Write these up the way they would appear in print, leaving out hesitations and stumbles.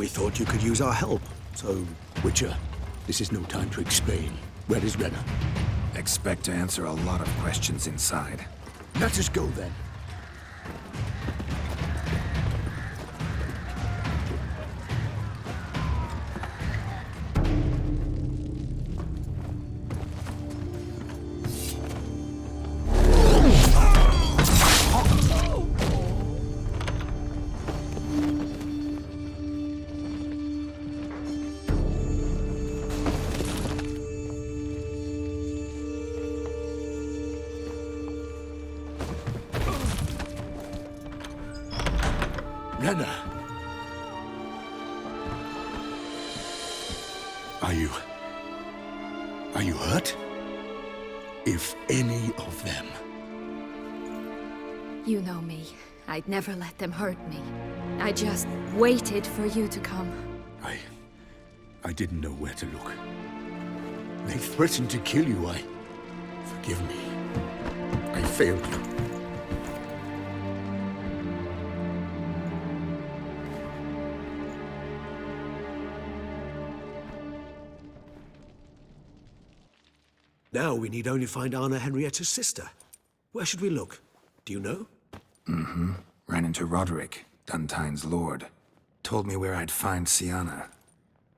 We thought you could use our help. So, Witcher, this is no time to explain. Where is Renna? Expect to answer a lot of questions inside. Let us go then. Renna! Are you hurt? If any of them. You know me. I'd never let them hurt me. I just waited for you to come. I didn't know where to look. They threatened to kill you. Forgive me. I failed you. Now we need only find Anna Henrietta's sister. Where should we look? Do you know? Ran into Roderick, Duntine's lord. Told me where I'd find Sienna.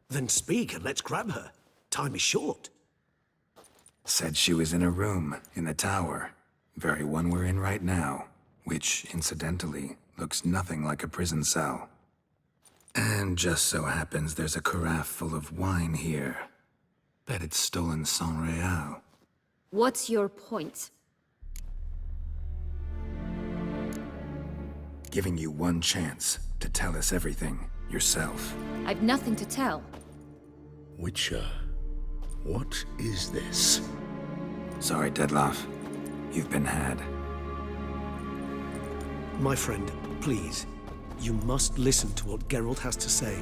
Then speak and let's grab her. Time is short. Said she was in a room in the tower. Very one we're in right now. Which, incidentally, looks nothing like a prison cell. And just so happens there's a carafe full of wine here. Bet it's stolen San Real. What's your point? Giving you one chance to tell us everything yourself. I've nothing to tell. Witcher, what is this? Sorry, Dettlaff. You've been had. My friend, please. You must listen to what Geralt has to say.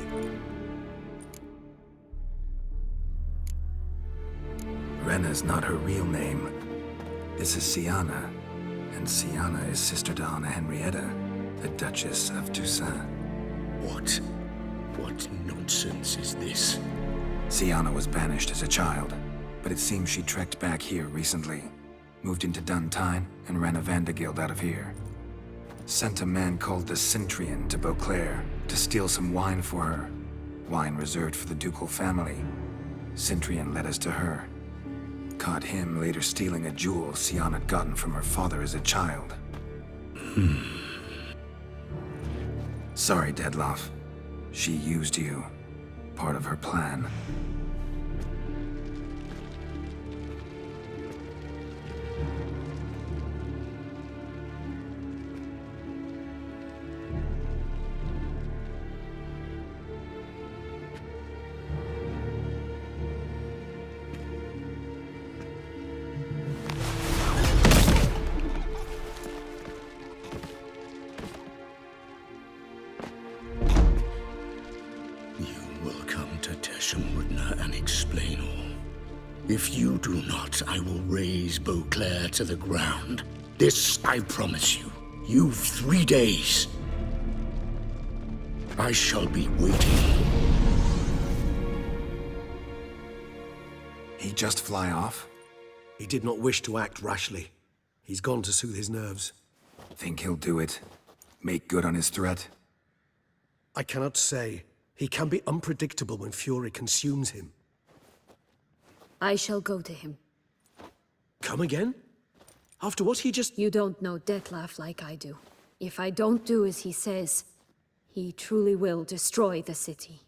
Renna's not her real name. This is Sienna. And Sienna is sister to Anna Henrietta, the Duchess of Toussaint. What nonsense is this? Sienna was banished as a child, but it seems she trekked back here recently. Moved into Duntine and ran a Vandergild out of here. Sent a man called the Cintrian to Beauclair to steal some wine for her. Wine reserved for the ducal family. Cintrian led us to her. Caught him later stealing a jewel Sienna had gotten from her father as a child. Sorry, Dettlaff. She used you. Part of her plan. And explain all. If you do not, I will raise Beauclair to the ground. This I promise you. You've 3 days. I shall be waiting. He just fly off? He did not wish to act rashly. He's gone to soothe his nerves. Think he'll do it? Make good on his threat? I cannot say. He can be unpredictable when fury consumes him. I shall go to him. Come again? After what he just... You don't know Dettlaff like I do. If I don't do as he says, he truly will destroy the city.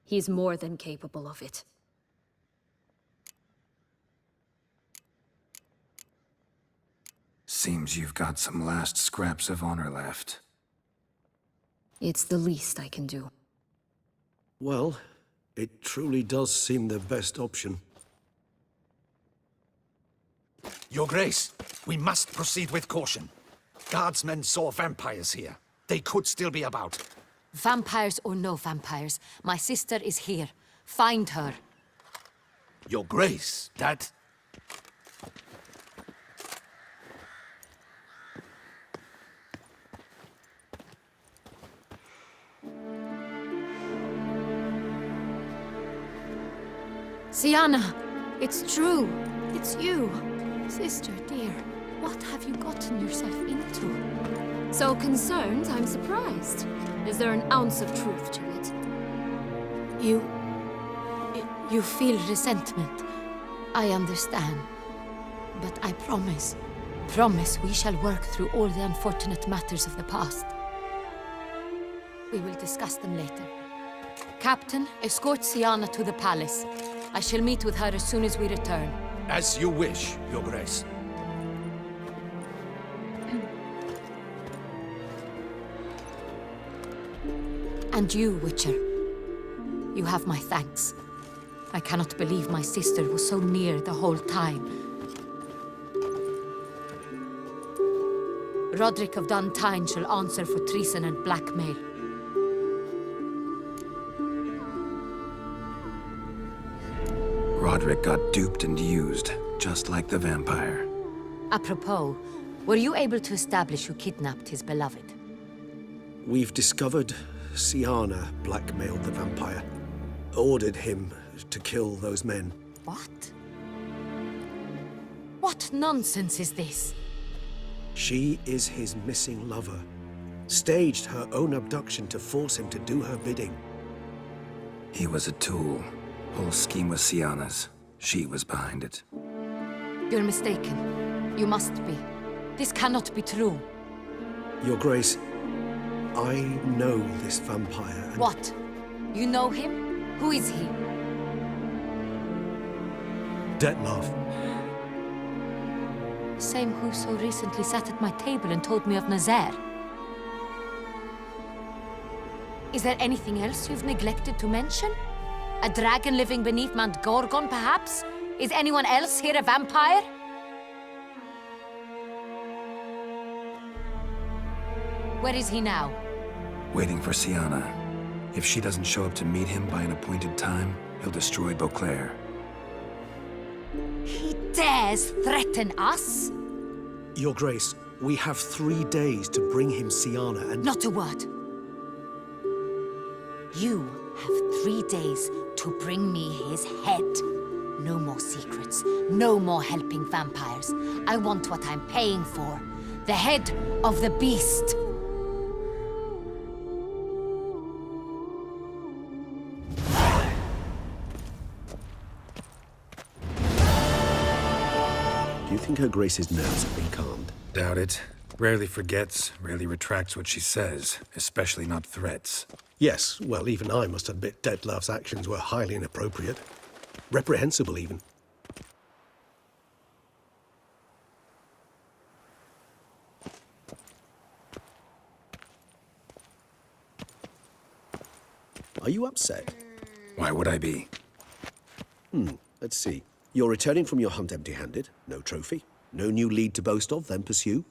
He's more than capable of it. Seems you've got some last scraps of honor left. It's the least I can do. Well, it truly does seem the best option. Your Grace, we must proceed with caution. Guardsmen saw vampires here. They could still be about. Vampires or no vampires, my sister is here. Find her. Your Grace, that... Sienna! It's true! It's you! Sister, dear, what have you gotten yourself into? So concerned, I'm surprised. Is there an ounce of truth to it? You feel resentment. I understand. But I promise we shall work through all the unfortunate matters of the past. We will discuss them later. Captain, escort Sienna to the palace. I shall meet with her as soon as we return. As you wish, Your Grace. And you, Witcher. You have my thanks. I cannot believe my sister was so near the whole time. Roderick of Duntine shall answer for treason and blackmail. Roderick got duped and used, just like the vampire. Apropos, were you able to establish who kidnapped his beloved? We've discovered Sienna blackmailed the vampire. Ordered him to kill those men. What? What nonsense is this? She is his missing lover. Staged her own abduction to force him to do her bidding. He was a tool. Whole scheme was Sienna's. She was behind it. You're mistaken. You must be. This cannot be true. Your Grace, I know this vampire and... What? You know him? Who is he? Dettlaff. Same who so recently sat at my table and told me of Nazaire. Is there anything else you've neglected to mention? A dragon living beneath Mount Gorgon, perhaps? Is anyone else here a vampire? Where is he now? Waiting for Sienna. If she doesn't show up to meet him by an appointed time, he'll destroy Beauclair. He dares threaten us? Your Grace, we have 3 days to bring him Sienna and... Not a word. You have 3 days to bring me his head. No more secrets. No more helping vampires. I want what I'm paying for. The head of the beast. Do you think Her Grace's nerves have been calmed? Doubt it. Rarely forgets, rarely retracts what she says, especially not threats. Yes, well, even I must admit Dettlaff's actions were highly inappropriate. Reprehensible, even. Are you upset? Why would I be? Let's see. You're returning from your hunt empty-handed. No trophy. No new lead to boast of, then pursue.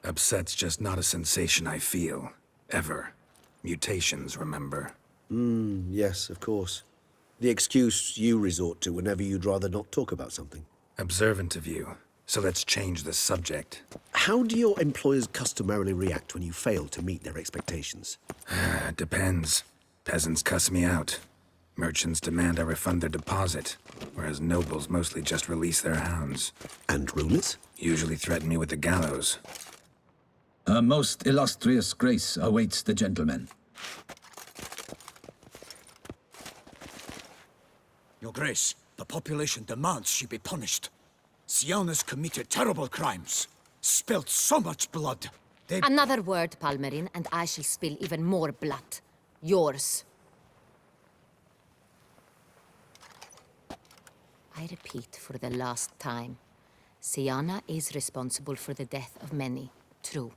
Upset's just not a sensation I feel. Ever. Mutations, remember? Yes, of course. The excuse you resort to whenever you'd rather not talk about something. Observant of you. So let's change the subject. How do your employers customarily react when you fail to meet their expectations? Depends. Peasants cuss me out. Merchants demand I refund their deposit, whereas nobles mostly just release their hounds. And rulers? Usually threaten me with the gallows. Her most illustrious grace awaits the gentleman. Your Grace, the population demands she be punished. Sienna's committed terrible crimes. Spilt so much blood. Another word, Palmerin, and I shall spill even more blood. Yours. I repeat for the last time. Sienna is responsible for the death of many, true.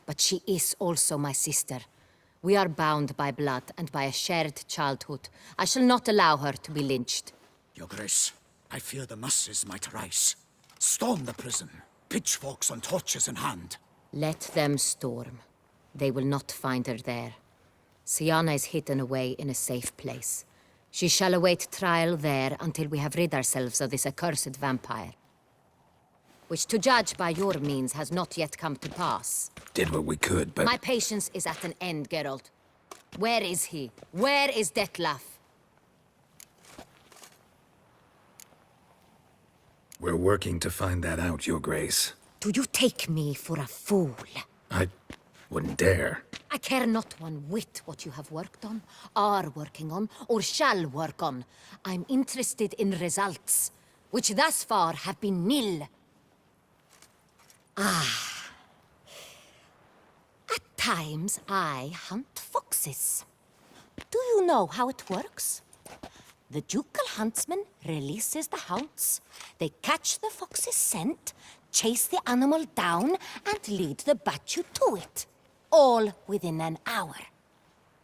But she is also my sister. We are bound by blood and by a shared childhood. I shall not allow her to be lynched. Your Grace, I fear the masses might rise. Storm the prison, pitchforks and torches in hand. Let them storm. They will not find her there. Sienna is hidden away in a safe place. She shall await trial there until we have rid ourselves of this accursed vampire. Which, to judge by your means, has not yet come to pass. Did what we could, but... My patience is at an end, Geralt. Where is he? Where is Detlef? We're working to find that out, Your Grace. Do you take me for a fool? I wouldn't dare. I care not one whit what you have worked on, are working on, or shall work on. I'm interested in results, which thus far have been nil. At times, I hunt foxes. Do you know how it works? The ducal huntsman releases the hounds. They catch the fox's scent, chase the animal down, and lead the battue to it. All within an hour.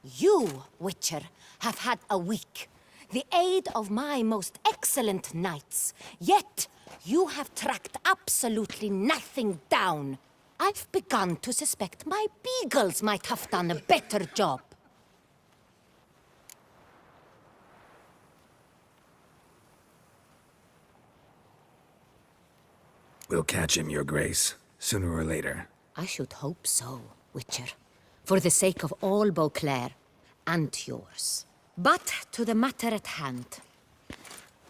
You, Witcher, have had a week. The aid of my most excellent knights. Yet, you have tracked absolutely nothing down. I've begun to suspect my beagles might have done a better job. We'll catch him, Your Grace, sooner or later. I should hope so, Witcher. For the sake of all Beauclair, and yours. But to the matter at hand.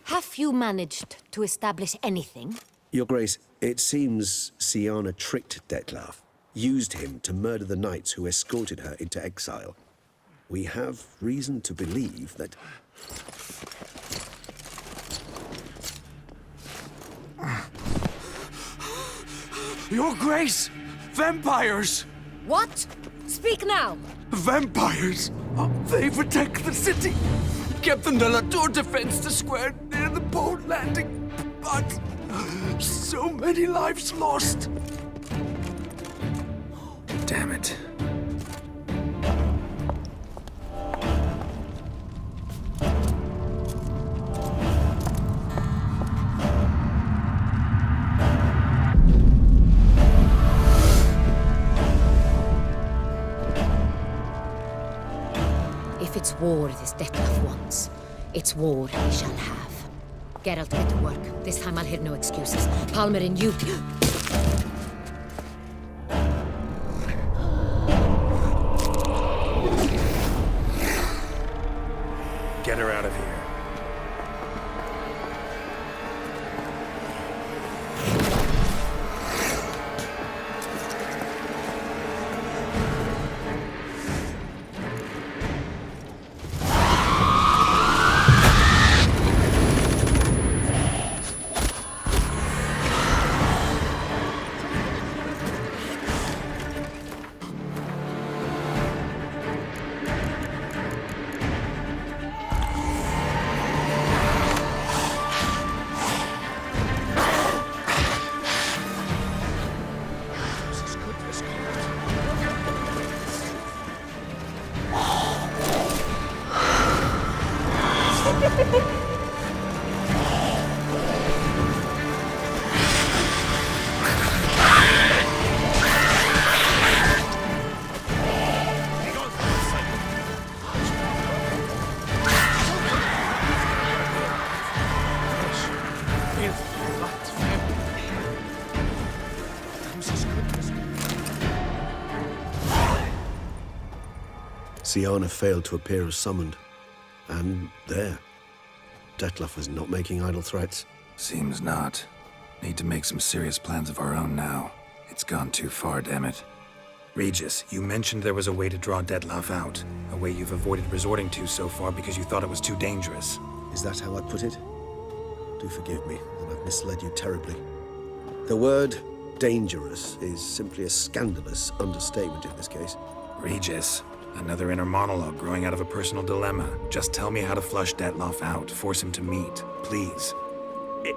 Have you managed to establish anything? Your Grace, it seems Syanna tricked Detlef, used him to murder the knights who escorted her into exile. We have reason to believe that... Your Grace! Vampires! What? Speak now! Vampires! They protect the city! Captain de la Tour defends the square near the boat landing, but so many lives lost! Damn it. If it's war this Detlef wants, it's war he shall have. Geralt, get to work. This time I'll hear no excuses. Palmer and you... Get her out of here. Syanna failed to appear as summoned. And there. Detlef was not making idle threats. Seems not. Need to make some serious plans of our own now. It's gone too far, damn it. Regis, you mentioned there was a way to draw Detlef out. A way you've avoided resorting to so far because you thought it was too dangerous. Is that how I put it? Do forgive me, and I've misled you terribly. The word dangerous is simply a scandalous understatement in this case. Regis, another inner monologue growing out of a personal dilemma. Just tell me how to flush Detlef out, force him to meet, please.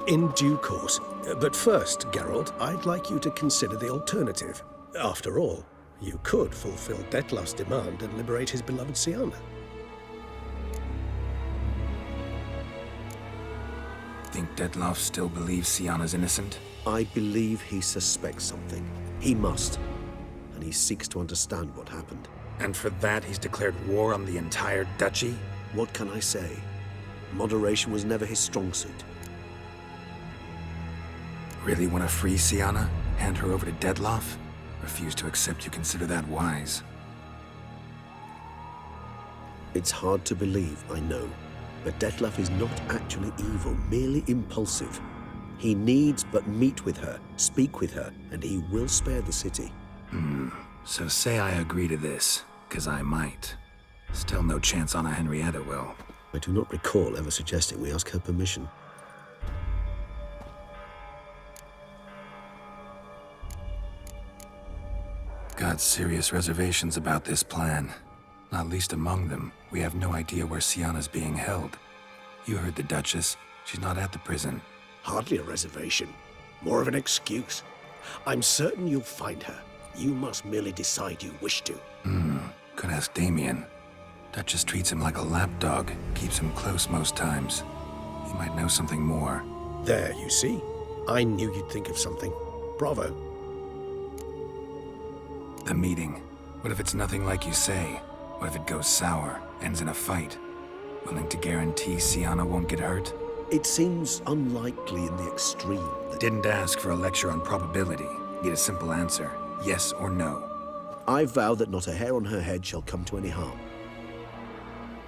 In due course. But first, Geralt, I'd like you to consider the alternative. After all, you could fulfill Detlef's demand and liberate his beloved Syanna. Think Detlef still believes Syanna's innocent? I believe he suspects something. He must. And he seeks to understand what happened. And for that, he's declared war on the entire duchy? What can I say? Moderation was never his strong suit. Really want to free Syanna? Hand her over to Detlef? Refuse to accept you consider that wise. It's hard to believe, I know. But Detlef is not actually evil, merely impulsive. He needs but meet with her, speak with her, and he will spare the city. So say I agree to this, 'cause I might. Still no chance Anna Henrietta will. I do not recall ever suggesting we ask her permission. Got serious reservations about this plan. Not least among them, we have no idea where Sienna's being held. You heard the Duchess. She's not at the prison. Hardly a reservation. More of an excuse. I'm certain you'll find her. You must merely decide you wish to. Could ask Damien. Duchess treats him like a lapdog, keeps him close most times. He might know something more. There, you see? I knew you'd think of something. Bravo. The meeting. What if it's nothing like you say? What if it goes sour, ends in a fight? Willing to guarantee Sienna won't get hurt? It seems unlikely in the extreme. Didn't ask for a lecture on probability. Need a simple answer. Yes or no. I vow that not a hair on her head shall come to any harm.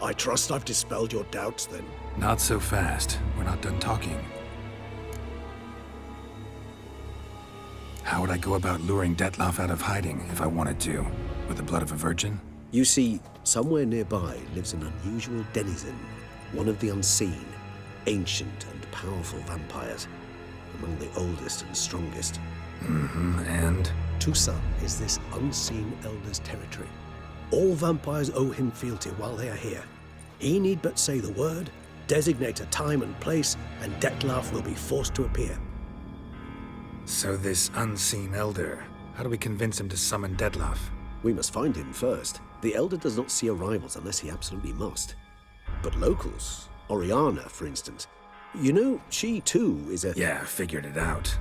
I trust I've dispelled your doubts, then. Not so fast. We're not done talking. How would I go about luring Detlef out of hiding if I wanted to? With the blood of a virgin? You see, somewhere nearby lives an unusual denizen, one of the unseen, ancient and powerful vampires, among the oldest and strongest. And? Tucson is this unseen elder's territory. All vampires owe him fealty while they are here. He need but say the word, designate a time and place, and Detlef will be forced to appear. So this unseen elder, how do we convince him to summon Detlef? We must find him first. The elder does not see arrivals unless he absolutely must. But locals, Oriana, for instance, you know, she too is a... Yeah, figured it out.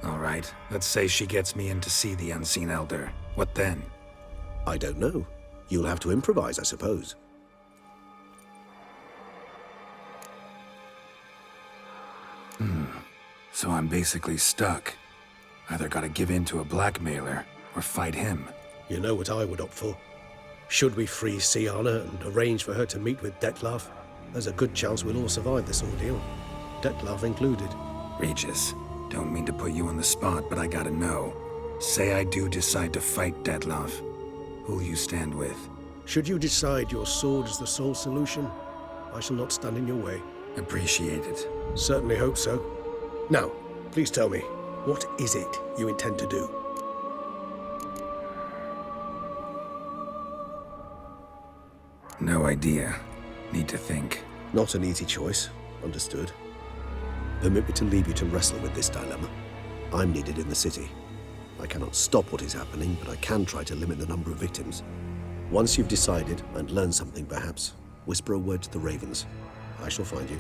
All right, let's say she gets me in to see the unseen elder. What then? I don't know. You'll have to improvise, I suppose. So I'm basically stuck. Either gotta give in to a blackmailer, or fight him. You know what I would opt for. Should we free Sienna and arrange for her to meet with Detlef, there's a good chance we'll all survive this ordeal. Detlef included. Regis, don't mean to put you on the spot, but I gotta know. Say I do decide to fight Detlef. Who'll you stand with? Should you decide your sword is the sole solution, I shall not stand in your way. Appreciate it. Certainly hope so. Now, please tell me, what is it you intend to do? No idea. Need to think. Not an easy choice. Understood. Permit me to leave you to wrestle with this dilemma. I'm needed in the city. I cannot stop what is happening, but I can try to limit the number of victims. Once you've decided, and learned something perhaps, whisper a word to the ravens. I shall find you.